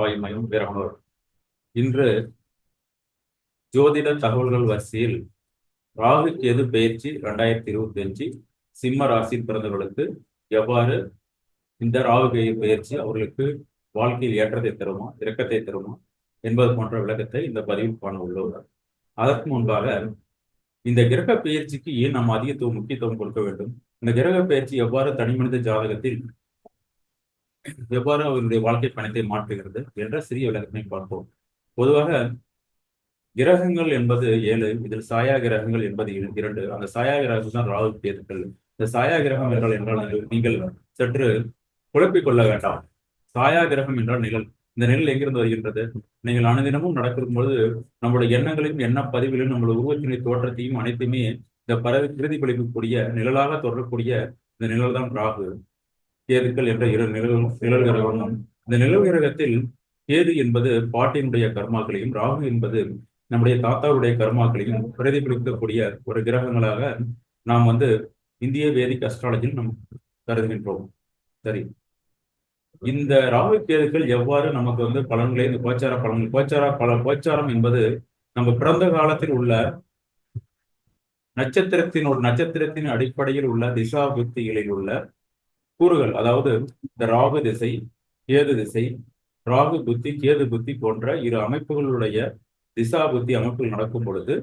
ஆய்மையும் வீரமனோர். இன்று ஜோதிட தகவல்கள் வரிசையில் ராகு கேது பெயர்ச்சி 2025 சிம்ம ராசியில் பிறந்தவர்களுக்கு எவ்வாறு இந்த ராகு கேது பெயர்ச்சி அவர்களுக்கு வாழ்க்கையில் ஏற்றத்தை தருமா இரக்கத்தை தருமா என்பது போன்ற விளக்கத்தை இந்த பதிவில் காண உள்ளோம். அதற்கு முன்பாக இந்த கிரக பெயர்ச்சிக்கு ஏன் நாம் முக்கியத்துவம் கொடுக்க வேண்டும், இந்த கிரக பெயர்ச்சி எவ்வாறு தனிமனித ஜாதகத்தில் எவ்வாறு அவருடைய வாழ்க்கை பயணத்தை மாற்றுகிறது என்ற சிறிய விளக்கத்தை பார்ப்போம். பொதுவாக கிரகங்கள் என்பது 7, இதில் சாயா கிரகங்கள் என்பது 2. அந்த சாயா கிரகம் தான் ராகு கேதுக்கள். இந்த சாயா கிரகம் என்றால் நீங்கள் சற்று குழப்பிக் கொள்ள வேண்டாம். சாயா கிரகம் என்றால் நிழல். இந்த நிழல் எங்கிருந்து வருகின்றது? நீங்கள் அனுதினமும் நடக்கும் பொழுது நம்முடைய எண்ணங்களையும் எண்ண பதிவிலும் நம்முடைய உருவத்தினுடைய தோற்றத்தையும் அனைத்துமே இந்த பிரதிபலிக்கக்கூடிய நிழலாக தொடரக்கூடிய இந்த நிழல் தான் ராகு கேதுக்கள் என்ற நிழல் கிரகம். இந்த நிழல் கிரகத்தில் கேது என்பது பாட்டினுடைய கர்மாக்களையும், ராகு என்பது நம்முடைய தாத்தாவுடைய கர்மாக்களையும் பிரதிபலிக்கக்கூடிய ஒரு கிரகங்களாக நாம் இந்திய வேதிக் அஸ்ட்ராலஜியில் நாம் கருதுகின்றோம். சரி, இந்த ராகு கேதுக்கள் எவ்வாறு நமக்கு பலன்களை, இந்த கோச்சார பலன்கள், கோச்சாரம் என்பது நம்ம பிறந்த காலத்தில் உள்ள நட்சத்திரத்தின் அடிப்படையில் உள்ள திசா புத்திகளில் உள்ள கூறுகள். அதாவது இந்த ராகு திசை, கேது திசை, ராகு புத்தி, கேது புத்தி போன்ற இரு அமைப்புகளுடைய திசா புத்தி அமைப்புகள் நடக்கும் பொழுது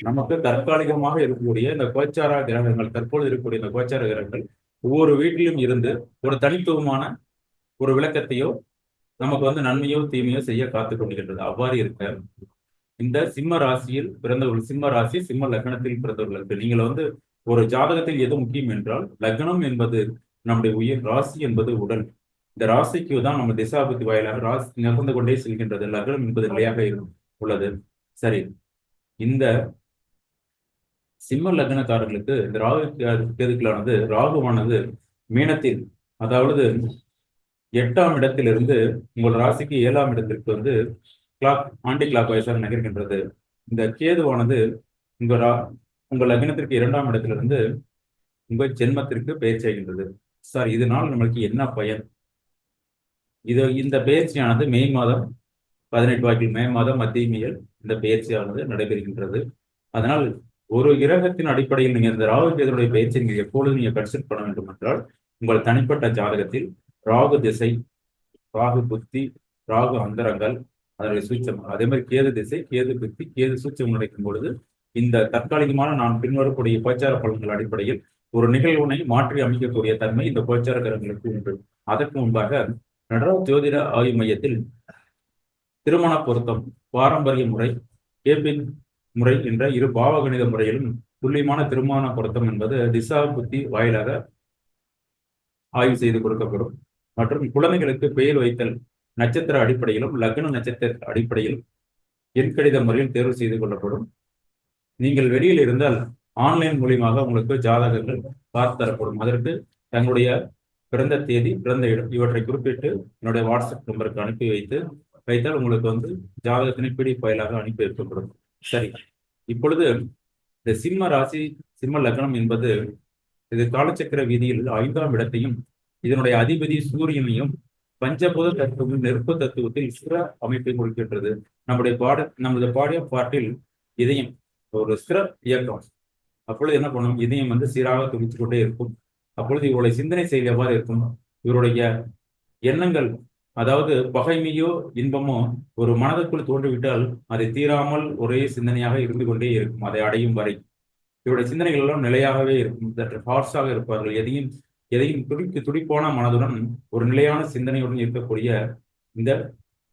நமக்கு தற்காலிகமாக இருக்கக்கூடிய இந்த கோச்சார கிரகங்கள், தற்போது இருக்கக்கூடிய இந்த கோச்சார கிரகங்கள் ஒவ்வொரு வீட்டிலும் இருந்து ஒரு தனித்துவமான ஒரு விளக்கத்தையோ நமக்கு நன்மையோ தீமையோ செய்ய காத்து கொண்டிருக்கின்றது. அவ்வாறு இருக்க இந்த சிம்ம ராசியில் பிறந்தவர்கள், சிம்ம ராசி சிம்ம லக்னத்தில் பிறந்தவர்களுக்கு நீங்கள் ஒரு ஜாதகத்தில் எது முக்கியம் என்றால், லக்னம் என்பது நம்முடைய உயிர், ராசி என்பது உடல். இந்த ராசிக்கு தான் நம்ம திசாபுத்தி வாயிலாக ராசி நகர்ந்து கொண்டே செல்கின்றது. லக்னம் என்பது நிலையாக உள்ளது. சரி, இந்த சிம்ம லக்னக்காரர்களுக்கு இந்த ராகு கேதுக்களானது, ராகுவானது மீனத்தில், அதாவது 8ஆம் இடத்திலிருந்து உங்கள் ராசிக்கு 7ஆம் இடத்திற்கு ஆன்டி கிளாக் வைஸாக நகர்கின்றது. இந்த கேதுவானது உங்கள் லக்னத்திற்கு 2ஆம் இடத்திலிருந்து உங்கள் ஜென்மத்திற்கு பெயர்ச்சி ஆகின்றது. சார், இதனால் நம்மளுக்கு என்ன பயன்? இந்த பெயர்ச்சியானது மே மாதம் 18 மே மாதம் மத்தியமையில் இந்த பெயர்ச்சியானது நடைபெறுகின்றது. அதனால் ஒரு கிரகத்தின் அடிப்படையில் நீங்க இந்த ராகு கேதுடைய பெயர்ச்சி நீங்க எப்பொழுது நீங்க கன்சிடர் பண்ண வேண்டும் என்றால், உங்கள் தனிப்பட்ட ஜாதகத்தில் ராகு திசை, ராகு புத்தி, ராகு அந்தரங்கள், அதனுடைய சூட்சம், அதே மாதிரி கேது திசை, கேது புத்தி, கேது சூட்சம் நடக்கும் பொழுது இந்த தற்காலிகமான நான் பின்வரக்கூடிய கோச்சார பலன்கள் அடிப்படையில் ஒரு நிகழ்வினை மாற்றி அமைக்கக்கூடிய தன்மை இந்த கோச்சார கிரகங்களுக்கு உண்டு. அதற்கு முன்பாக நடராஜ் ஜோதிட ஆய்வு மையத்தில் திருமண பொருத்தம், பாரம்பரிய முறை, கேபின் முறை என்ற இரு பாவகணித முறையிலும் துல்லியமான திருமண பொருத்தம் என்பது திசா புத்தி வாயிலாக ஆய்வு செய்து கொடுக்கப்படும். மற்றும் குழந்தைகளுக்கு பெயர் வைத்தல் நட்சத்திர அடிப்படையிலும் லக்ன நட்சத்திர அடிப்படையில் எண்கணித முறையில் தேர்வு செய்து கொள்ளப்படும். நீங்கள் வெளியில் இருந்தால் ஆன்லைன் மூலியமாக உங்களுக்கு ஜாதகங்கள் பார்த்து தரப்படும். அதற்கு தங்களுடைய பிறந்த தேதி, பிறந்த இடம் இவற்றை குறிப்பிட்டு என்னுடைய வாட்ஸ்அப் நம்பருக்கு அனுப்பி வைத்தால் உங்களுக்கு ஜாதகத்தினை பிடிஎஃப் ஃபைலாக அனுப்பி வைக்கப்படும். சரி, இப்பொழுது இந்த சிம்ம ராசி சிம்ம லக்னம் என்பது இது காலச்சக்கர வீதியில் 5ஆம் இடத்தையும் இதனுடைய அதிபதி சூரியனையும் பஞ்சபூத தத்துவம் நெருப்பு தத்துவத்தில் ஸ்திர அமைப்பை கொடுக்கின்றது. நமது பாடி ஆஃப் பார்ட்டில் இதயம் ஒரு ஸ்திர இயக்கம். அப்பொழுது என்ன பண்ணும்? இதயம் சீராக துடித்து கொண்டே இருக்கும். அப்பொழுது இவருடைய சிந்தனை செயல் எவ்வாறு இருக்கும்? இவருடைய எண்ணங்கள், அதாவது பகைமையோ இன்பமோ ஒரு மனதுக்குள் தோன்றிவிட்டால் அதை தீராமல் ஒரே சிந்தனையாக இருந்து கொண்டே இருக்கும் அதை அடையும் வரை. இவருடைய சிந்தனைகள் எல்லாம் நிலையாகவே இருக்கும். ஹார்ஸாக இருப்பார்கள். எதையும் துடிப்பான மனதுடன் ஒரு நிலையான சிந்தனையுடன் இருக்கக்கூடிய இந்த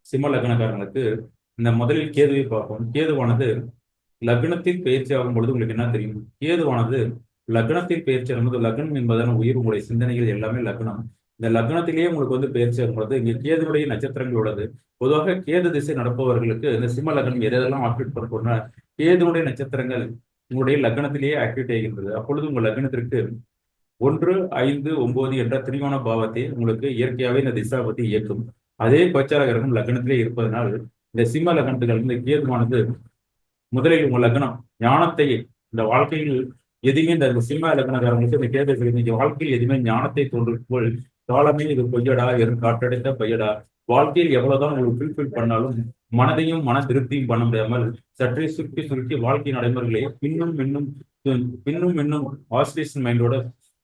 சிம்ம லக்னக்காரங்களுக்கு இந்த முதலில் கேதுவை பார்ப்போம். கேதுவானது லக்னத்தில் பயிற்சி ஆகும் பொழுது உங்களுக்கு என்ன தெரியும்? கேதுவானது லக்னத்தில் பயிற்சி ஆகும்போது, லக்னம் என்பதான உயிர், உங்களுடைய சிந்தனைகள் எல்லாமே லக்னம். இந்த லக்னத்திலேயே உங்களுக்கு பயிற்சி ஆகும் பொழுது இங்கே கேதுடைய நட்சத்திரங்கள் உள்ளது. பொதுவாக கேது திசை நடப்பவர்களுக்கு இந்த சிம்ம லக்னம் எதெல்லாம் ஆக்டிவேட் பண்ண கேதுடைய நட்சத்திரங்கள் உங்களுடைய லக்னத்திலேயே ஆக்டிவேட் ஆகின்றது. அப்பொழுது உங்கள் லக்னத்திற்கு 1, 5, 9 என்ற திரிகோண பாவத்தை உங்களுக்கு இயற்கையாகவே இந்த திசா பத்தி இயக்கும். அதே கோச்சார கிரகம் லக்னத்திலே இருப்பதனால் இந்த சிம்ம லக்னத்துகள் இந்த கேதுவானது முதலில் உங்கள் லக்னம் ஞானத்தை, இந்த வாழ்க்கையில் எதுவுமே இந்த சிம்ம லக்னக்காரங்களுக்கு இந்த கேது வாழ்க்கையில் எதுவுமே ஞானத்தை தோன்றும் போல் காலமே இது பொய்யடா, எரும் காற்றடைந்த பையடா, வாழ்க்கையில் எவ்வளவுதான் உங்களுக்கு ஃபுல்ஃபில் பண்ணாலும் மனதையும் மன திருப்தியும் பண்ண முடியாமல் சற்றே சுருக்கி சுருக்கி வாழ்க்கை நடைமுறைகளை பின்னும் ஆசிலேஷன் மைண்டோட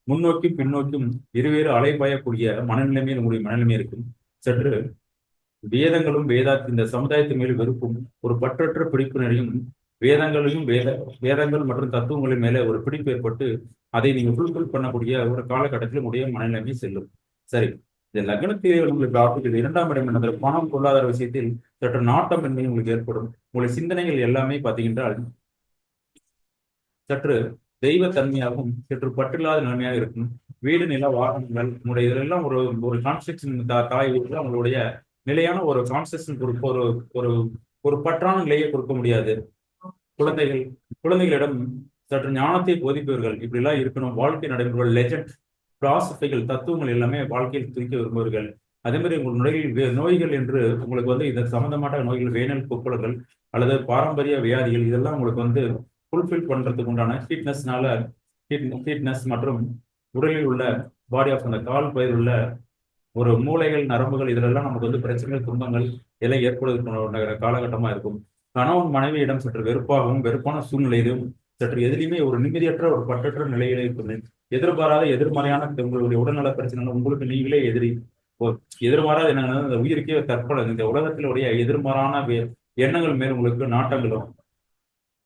முன்னோக்கி பின்னோக்கும் இருவேறு அலைபாயக்கூடிய மனநிலைமையில் உங்களுடைய மனநிலைமை இருக்கும். சற்று வேதங்களும் இந்த சமுதாயத்தின் மேல் வெறுப்பும் ஒரு பற்றற்ற பிடிப்பு நிறையும் வேதங்கள் மற்றும் தத்துவங்களின் மேல ஒரு பிடிப்பு ஏற்பட்டு அதை நீங்க ஃபுல்ஃபில் பண்ணக்கூடிய ஒரு காலகட்டத்தில் உடைய மனநிலைமை செல்லும். சரி, இந்த லக்னத்தில் உங்களுக்கு ஆப்போசிட் 2ஆம் இடம் என்ற பணம் பொருளாதார விஷயத்தில் சற்று நாட்டம் என்பது உங்களுக்கு ஏற்படும். உங்களுடைய சிந்தனைகள் எல்லாமே பார்த்தீங்கன்றால் சற்று தெய்வ தன்மையாகவும் சற்று பற்றில்லாத நிலைமையாக இருக்கும். வீடு நில வாகனங்கள் உங்களுடைய இதெல்லாம் ஒரு ஒரு கான்ஸ்ட்ரக்ஷன் தாய் வீட்டில் உங்களுடைய நிலையான ஒரு கான்ஸ்ட்ரக்ஷன் கொடுக்க ஒரு ஒரு பற்றான நிலையை கொடுக்க முடியாது. குழந்தைகளிடம் சற்று ஞானத்தை போதிப்பவர்கள் இப்படிலாம் இருக்கணும். வாழ்க்கை நடைமுறைகள் லெஜண்ட் பிலாசபிகள் தத்துவங்கள் எல்லாமே வாழ்க்கையில் துணிக்க விரும்புவர்கள். அதே மாதிரி உங்கள் நோய்கள் என்று உங்களுக்கு இது சம்பந்தமான நோய்கள், வேனல் கொப்பளங்கள் அல்லது பாரம்பரிய வியாதிகள் இதெல்லாம் உங்களுக்கு ஃபுல்ஃபில் பண்றதுக்கு உண்டான ஃபிட்னஸ் மற்றும் உடலில் உள்ள பாடி ஆஃப் அந்த கால் பயிர் உள்ள ஒரு மூளைகள் நரம்புகள் இதெல்லாம் நமக்கு பிரச்சனைகள் துன்பங்கள் எல்லாம் ஏற்படுவதற்கான காலகட்டமா இருக்கும். கணவன் மனைவியிடம் சற்று வெறுப்பான சூழ்நிலையிலும் சற்று எதிலையுமே ஒரு நிம்மதியற்ற ஒரு பற்றற்ற நிலையிலே இருக்குது. எதிர்பாராத எதிர்மறையான உங்களுடைய உடல்நல பிரச்சனைகள் உங்களுக்கு நீங்களே எதிர்மாறாத என்னன்னா இந்த உயிருக்கே தற்போது இந்த உலகத்தினுடைய எதிர்மாறான எண்ணங்கள் மேல் உங்களுக்கு நாட்டங்களும்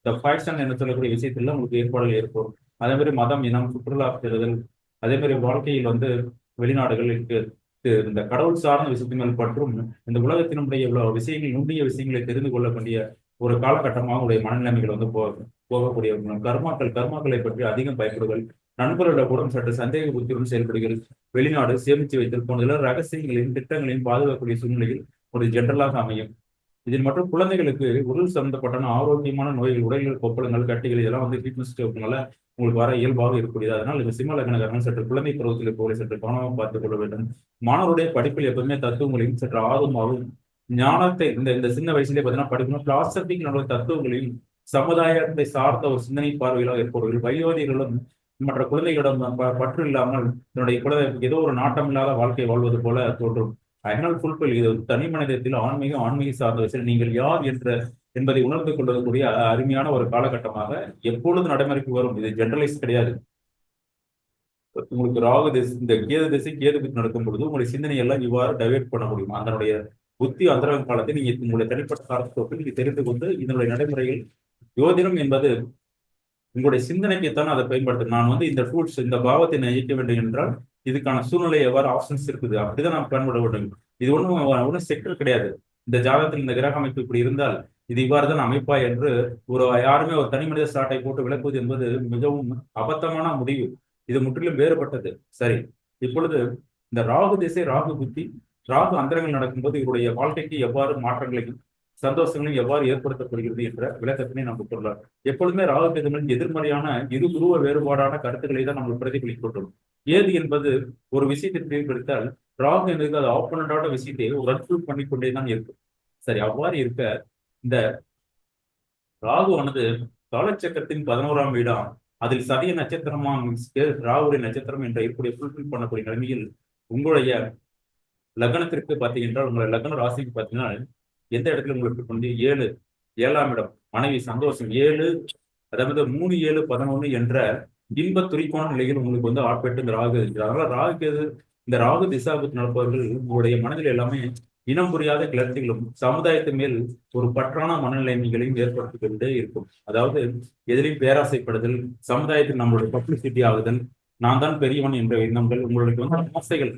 இந்த ஃபேஷன் என்ன சொல்லக்கூடிய விஷயத்துல உங்களுக்கு ஏற்பாடுகள் ஏற்படும். அதே மாதிரி மதம் இனம் சுற்றுலா பெறுதல், அதே மாதிரி வாழ்க்கையில் வெளிநாடுகளுக்கு இந்த கடவுள் சார்ந்த விஷயத்தின் மேல் பற்றும் இந்த உலகத்தினுடைய இவ்வளவு விஷயங்கள் நுண்ணிய விஷயங்களை தெரிந்து கொள்ளக்கூடிய ஒரு காலகட்டமாக உங்களுடைய மனநிலைமைகள் போகக்கூடிய கர்மாக்களை பற்றி அதிகம் பயப்படுகள். நண்பர்களிடம் கூட சற்று சந்தேக புத்தியுடன் செயல்படுகள். வெளிநாடு சேமித்து வைத்தல் போன்ற ரகசியங்களையும் திட்டங்களையும் பாதுகாக்கக்கூடிய சூழ்நிலையில் ஒரு ஜென்ரலாக அமையும். இதில் மற்றும் குழந்தைகளுக்கு உடல் சம்பந்தப்பட்ட ஆரோக்கியமான நோய்கள், உடல்கள் கொப்பளங்கள், கட்டிகள் இதெல்லாம் ஃபிட்னஸ் உங்களுக்கு வர இயல்பாக இருக்கக்கூடியது. அதனால் இந்த சிம்ம லக்னக்காரர்கள் சற்று குழந்தை பருவத்தில் போல சற்று கவனமாக பார்த்துக் கொள்ள வேண்டும். மாணவருடைய படிப்பில் எப்பவுமே தத்துவங்களையும் சற்று ஆர்வமாகவும் ஞானத்தை இந்த சின்ன வயசுலேயே பார்த்தீங்கன்னா படிக்கணும். பிலாசபிக் நம்மளுடைய தத்துவங்களையும் சமுதாயத்தை சார்ந்த ஒரு சிந்தனை பார்வையிலாக ஏற்படுவர்கள். வயோதிகளும் மற்ற குழந்தைகளிடம் பற்று இல்லாமல் தன்னுடைய குழந்தை ஏதோ ஒரு நாட்டம் இல்லாத வாழ்க்கை வாழ்வது போல தோன்றும். அதனால் ஃபுல்ஃபில் இது தனி மனிதத்தில் ஆன்மீக சார்ந்த விஷயம் நீங்கள் யார் என்பதை உணர்ந்து கொள்ளக்கூடிய அருமையான ஒரு காலகட்டமாக எப்பொழுது நடைமுறைக்கு வரும். இது ஜெனரலைஸ் கிடையாது. உங்களுக்கு ராகு திசை இந்த கேது புத்தி நடக்கும் பொழுது உங்களுடைய சிந்தனை எல்லாம் இவ்வாறு டைவெர்ட் பண்ண முடியும். அதனுடைய புத்தி அந்தரங்க காலத்தை நீங்க உங்களுடைய தனிப்பட்ட காலத்தோடு நீங்க தெரிந்து கொண்டு இதனுடைய நடைமுறைகள் யோதிடம் என்பது உங்களுடைய சிந்தனைக்குத்தான் அதை பயன்படுத்தும். நான் இந்த டூல்ஸ் இந்த பாவத்தை நான் இயக்க வேண்டும் என்றால் இதுக்கான சூழ்நிலை எவ்வாறு ஆப்ஷன்ஸ் இருக்குது அப்படிதான் நாம் பயன்பட வேண்டும். இது ஒன்றும் செக்டர் கிடையாது. இந்த ஜாதகத்தில் இந்த கிரக அமைப்பு இப்படி இருந்தால் இது இவ்வாறு தான் அமைப்பா என்று யாருமே ஒரு தனி மனித சாட்டை போட்டு விளக்குவது என்பது மிகவும் அபத்தமான முடிவு. இது முற்றிலும் வேறுபட்டது. சரி, இப்பொழுது இந்த ராகு திசை, ராகு புத்தி, ராகு அந்தரங்கள் நடக்கும்போது இவருடைய வாழ்க்கைக்கு எவ்வாறு மாற்றங்களையும் சந்தோஷங்களையும் எவ்வாறு ஏற்படுத்தப்படுகிறது என்ற விளக்கத்தினை நம்ம சொல்லலாம். எப்பொழுதுமே ராகு கேதுகளின் எதிர்மறையான இரு துருவ வேறுபாடான கருத்துக்களை தான் நம்ம பிரதிபலிக்கின்றோம். ஏது என்பது ஒரு விஷயத்தை பிரிவுபடுத்தால் ராகு என்பது அது ஆப்போனண்டான விஷயத்தை ஒரு அன்ஃபுல் பண்ணிக்கொண்டே தான் இருக்கும். சரி, அவ்வாறு இருக்க இந்த ராகுவானது காலச்சக்கரத்தின் 11ஆம் வீடாம், அதில் சதய நட்சத்திரமான ராகுடைய நட்சத்திரம் என்ற இருக்கக்கூடிய ஃபுல்ஃபில் பண்ணக்கூடிய நிலைமையில் உங்களுடைய லக்னத்திற்கு பார்த்தீங்கன்னா உங்களுடைய லக்ன ராசிக்கு பார்த்தீங்கன்னா எந்த இடத்துல உங்களுக்கு 7ஆம் இடம் மனைவி சந்தோஷம் 7, அதாவது 3, 7, 11 என்ற இன்ப துரிப்பான நிலையில் உங்களுக்கு ஆட்பட்டு இந்த ராகு இருக்கிறார். அதனால ராகு இந்த ராகு திசாபுத்தி நடப்பவர்கள் உங்களுடைய மனதில் எல்லாமே இனம் புரியாத கிளர்ச்சிகளும் சமுதாயத்தின் மேல் ஒரு பற்றான மனநிலைமைகளையும் ஏற்படுத்திக் கொண்டே இருக்கும். அதாவது எதிரையும் பேராசைப்படுதல், சமுதாயத்தில் நம்மளுடைய பப்ளிசிட்டி ஆகுதல், நான் தான் பெரியவன் என்ற எண்ணங்கள், உங்களுக்கு ஆசைகள்.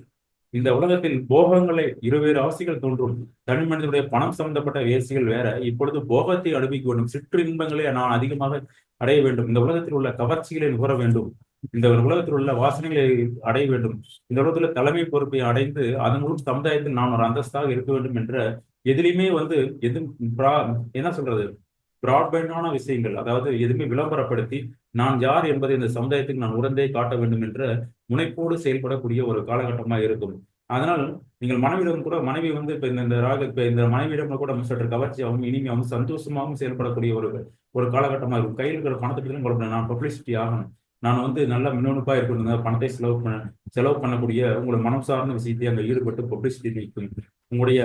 இந்த உலகத்தில் போகங்களை இருவேறு ஆசைகள் தோன்றும். தனி மனிதனுடைய பணம் சம்பந்தப்பட்ட வேசிகள் வேற. இப்பொழுது போகத்தை அனுபவிக்க வேண்டும், சிற்று இன்பங்களை நான் அதிகமாக அடைய வேண்டும், இந்த உலகத்தில் உள்ள கவர்ச்சிகளை நுகர வேண்டும், இந்த உலகத்தில் உள்ள வாசனைகளை அடைய வேண்டும், இந்த உலகத்தில் தலைமை பொறுப்பை அடைந்து அதன் மூலம் சமுதாயத்தில் நான் ஒரு அந்தஸ்தாக இருக்க வேண்டும் என்ற எதிலையுமே என்ன சொல்றது பிராட்பேண்டான விஷயங்கள், அதாவது எதுவுமே விளம்பரப்படுத்தி நான் யார் என்பதை இந்த சமுதாயத்துக்கு நான் உணர்ந்தே காட்ட வேண்டும் என்ற முனைப்போடு செயல்படக்கூடிய ஒரு காலகட்டமாக இருக்கும். அதனால் நீங்கள் மனைவியிடம் கூட மனைவி இப்ப இந்த மனைவியிடம் கூட சற்று கவர்ச்சியாகவும் இனிமையாகவும் சந்தோஷமாகவும் செயல்படக்கூடிய ஒரு காலகட்டமாக இருக்கும். கையில் இருக்கிற பணத்துக்கு நான் பப்ளிசிட்டி ஆகணும், நான் நல்ல மின்னணுப்பா இருக்கணும், பணத்தை செலவு பண்ணக்கூடிய உங்களை மனம் சார்ந்த விஷயத்தை அங்கே ஈடுபட்டு பப்ளிசிட்டி நிற்கும். உங்களுடைய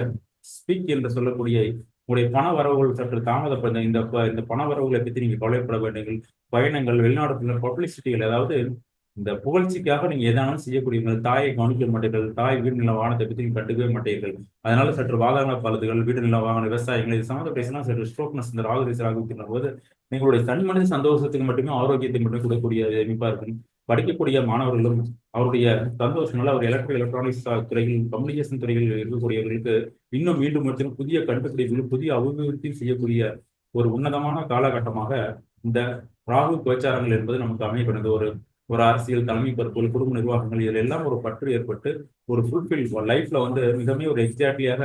ஸ்பீக் என்று சொல்லக்கூடிய உங்களுடைய பண வரவுகள் சற்று தாமதப்பட இந்த பண வரவுகளை பற்றி நீங்க கவலைப்பட வேண்டுங்கள். பயணங்கள், வெளிநாடு பப்ளிசிட்டிகள், அதாவது இந்த புகழ்ச்சிக்காக நீங்க எதானாலும் செய்யக்கூடியவங்க. தாயை கவனிக்க மாட்டீர்கள், தாய் வீடு நில வாகனத்தை பற்றி நீங்க கண்டுக்கவே மாட்டீர்கள். அதனால சற்று வாகன பழுதுகள், வீடு நில வாகன விவசாயங்கள் இது சம்மந்த பேசினா சற்று ஸ்ட்ரோக்னஸ் இந்த ராகு போது நீங்களுடைய தனி மனித சந்தோஷத்துக்கு மட்டுமே, ஆரோக்கியத்தை மட்டுமே கொடுக்கக்கூடிய அமைப்பா இருக்கும். படிக்கக்கூடிய மாணவர்களும் அவருடைய சந்தோஷங்கள், அவர் எலக்ட்ரானிக்ஸ் துறைகள், கம்யூனிகேஷன் துறைகளில் இருக்கக்கூடியவர்களுக்கு இன்னும் மீண்டும் ஒருத்தரும் புதிய கண்டுபிடிப்புகள், புதிய அபிவிருத்தி செய்யக்கூடிய ஒரு உன்னதமான காலகட்டமாக இந்த ராகு கோச்சாரங்கள் என்பது நமக்கு அமையப்படுது. ஒரு அரசியல் தலைமை பொறுப்புகள், குடும்ப நிர்வாகங்கள், இதில் எல்லாம் ஒரு பற்று ஏற்பட்டு ஒரு ஃபுல்ஃபில் லைஃப்ல வந்து மிகமே ஒரு எக்ஸாக்ட்லியாக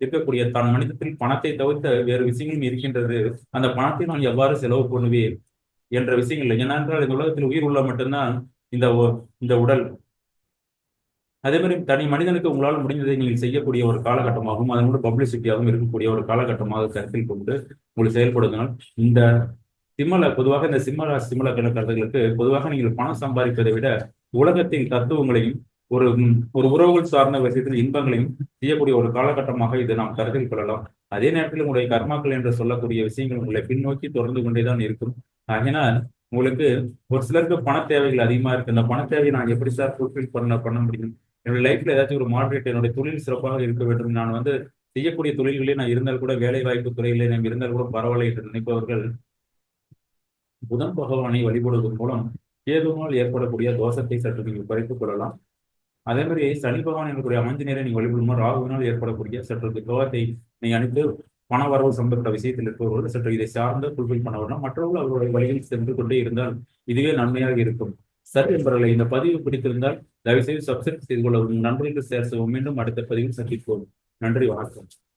இருக்கக்கூடிய தன் மனிதத்தில் பணத்தை தவிர்த்த வேறு விஷயங்களும் இருக்கின்றது. அந்த பணத்தை நான் எவ்வாறு செலவு பண்ணுவேன் என்ற விஷயங்கள் இல்லை. ஏனென்றால் இந்த உலகத்தில் உயிர் உள்ள மட்டும்தான் இந்த இந்த உடல். அதே மாதிரி தனி மனிதனுக்கு உங்களால் முடிந்ததை நீங்கள் செய்யக்கூடிய ஒரு காலகட்டமாகவும் அதனோட பப்ளிசிட்டியாகவும் இருக்கக்கூடிய ஒரு காலகட்டமாக கருத்தில் கொண்டு உங்களுக்கு செயல்படுங்கள். இந்த பொதுவாக இந்த சிம்ம கணக்காரர்களுக்கு பொதுவாக நீங்கள் பணம் சம்பாதிப்பதை விட உலகத்தின் தத்துவங்களையும் ஒரு ஒரு உறவுகள் சார்ந்த விஷயத்தில் இன்பங்களையும் செய்யக்கூடிய ஒரு காலகட்டமாக இதை நாம் கருத்தில் கொள்ளலாம். அதே நேரத்தில் உங்களுடைய கர்மாக்கள் என்று சொல்லக்கூடிய விஷயங்கள் உங்களை பின்னோக்கி தொடர்ந்து கொண்டேதான் இருக்கும். ஆகினால் உங்களுக்கு ஒரு சிலருக்கு பண தேவைகள் அதிகமா இருக்கு. இந்த பண தேவையை நான் எப்படி சார் ஃபுல்ஃபில் பண்ண முடியும்? என்னுடைய லைஃப்ல ஏதாச்சும் ஒரு மாடரேட், என்னுடைய தொழில் சிறப்பாக இருக்க வேண்டும், நான் வந்து செய்யக்கூடிய தொழில்களே நான் இருந்தால் கூட, வேலை வாய்ப்பு துறையிலே நான் இருந்தால் கூட பரவாயில்லை என்று நினைப்பவர்கள் புதன் பகவானை வழிபடுவதன் மூலம் கேதுவால் ஏற்படக்கூடிய தோஷத்தை சற்று நீங்கள் குறைத்துக் கொள்ளலாம். அதே மாதிரி சனி பகவான் எனக்குரிய அமைஞ்சினரை நீங்கள் வழிபடும்போது ராகுவினால் ஏற்படக்கூடிய சற்று தோகத்தை நீங்க அனுப்பி பண வரவு சம்பந்தப்பட்ட விஷயத்தில் இருப்பவர்கள் சற்று இதை சார்ந்து ஃபுல்ஃபில் பண்ண வேண்டாம். மற்றவர்கள் அவருடைய வழியில் சென்று கொண்டே இருந்தால் இதுவே நன்மையாக இருக்கும். சரி என்பவர்களை இந்த பதிவு பிடித்திருந்தால் தயவுசெய்து சப்ஸ்கிரைப் செய்து கொள்ளவும், நண்பர்களுக்கு ஷேர் செய்வோம். மீண்டும் அடுத்த பதிவில் சந்திப்போம். நன்றி, வணக்கம்.